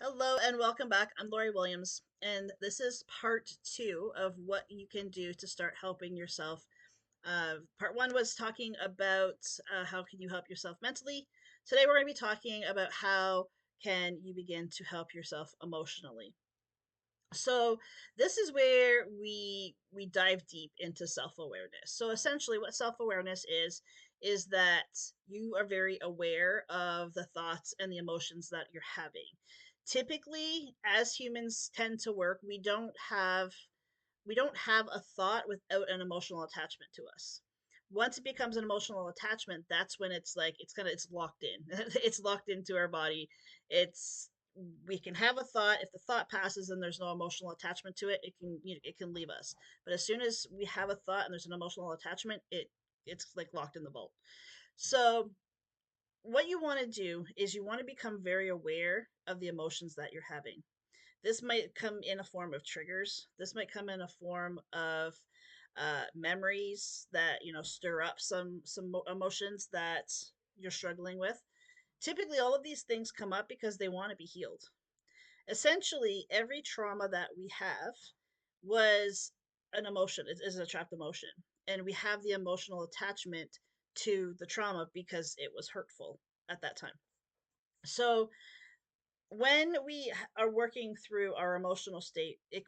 Hello and welcome back. I'm Lori Williams, and this is part two of what you can do to start helping yourself. Part one was talking about how can you help yourself mentally. Today we're going to be talking about how can you begin to help yourself emotionally. So this is where we dive deep into self-awareness. So essentially what self-awareness is that you are very aware of the thoughts and the emotions that you're having. Typically, as humans tend to work, we don't have a thought without an emotional attachment to us. Once it becomes an emotional attachment, that's when it's like it's locked in. It's locked into our body. It's We can have a thought. If the thought passes and there's no emotional attachment to it, it can leave us. But as soon as we have a thought and there's an emotional attachment, it's like locked in the vault. So what you want to do is you want to become very aware of the emotions that you're having. This might come in a form of triggers. This might come in a form of memories that stir up some emotions that you're struggling with. Typically, all of these things come up because they want to be healed. Essentially, every trauma that we have was an emotion. It is a trapped emotion, and we have the emotional attachment to the trauma because it was hurtful at that time. So when we are working through our emotional state, it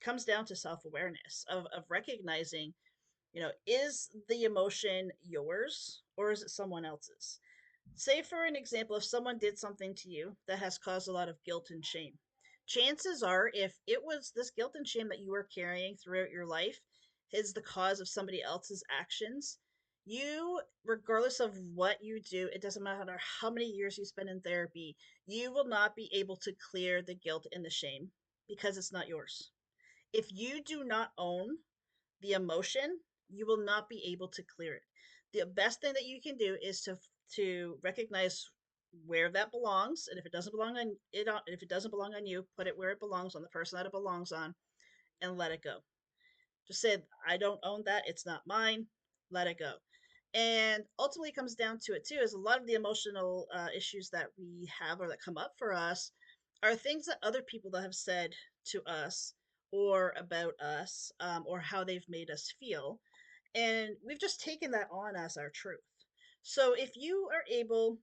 comes down to self-awareness of recognizing, is the emotion yours or is it someone else's? Say, for an example, if someone did something to you that has caused a lot of guilt and shame, chances are, if it was this guilt and shame that you are carrying throughout your life, is the cause of somebody else's actions, you, regardless of what you do, it doesn't matter how many years you spend in therapy, you will not be able to clear the guilt and the shame because it's not yours. If you do not own the emotion, you will not be able to clear it. The best thing that you can do is to recognize where that belongs, and if it doesn't belong on it, if it doesn't belong on you, put it where it belongs, on the person that it belongs on, and let it go. Just say, I don't own that, it's not mine, let it go. And ultimately, it comes down to it too, is a lot of the emotional issues that we have or that come up for us are things that other people that have said to us or about us, or how they've made us feel, and we've just taken that on as our truth. So if you are able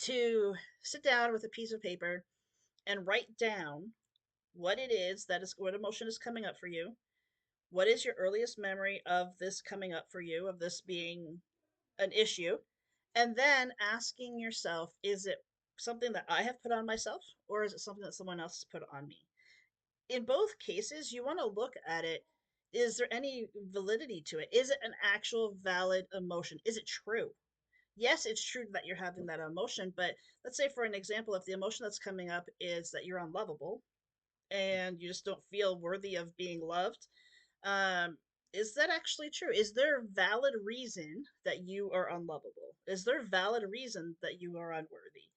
to sit down with a piece of paper and write down what emotion is coming up for you, what is your earliest memory of this coming up for you, of this being an issue, and then asking yourself, is it something that I have put on myself or is it something that someone else has put on me? In both cases, you want to look at it. Is there any validity to it? Is it an actual valid emotion? Is it true? Yes, it's true that you're having that emotion, but let's say, for an example, if the emotion that's coming up is that you're unlovable and you just don't feel worthy of being loved, um, is that actually true? Is there a valid reason that you are unlovable? Is there a valid reason that you are unworthy?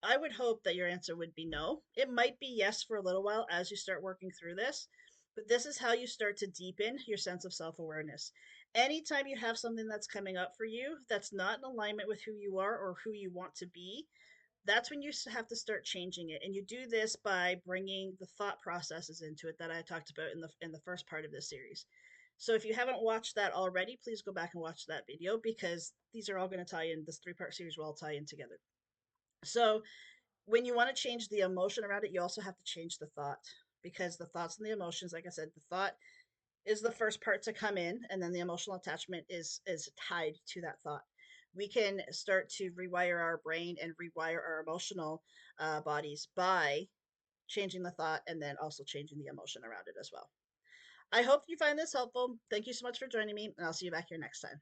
I would hope that your answer would be no. It might be yes for a little while as you start working through this, but this is how you start to deepen your sense of self awareness. Anytime you have something that's coming up for you that's not in alignment with who you are or who you want to be, that's when you have to start changing it. And you do this by bringing the thought processes into it that I talked about in the first part of this series. So if you haven't watched that already, please go back and watch that video because these are all going to tie in. This three-part series will all tie in together. So when you want to change the emotion around it, you also have to change the thought, because the thoughts and the emotions, like I said, the thought is the first part to come in, and then the emotional attachment is tied to that thought. We can start to rewire our brain and rewire our emotional bodies by changing the thought and then also changing the emotion around it as well. I hope you find this helpful. Thank you so much for joining me, and I'll see you back here next time.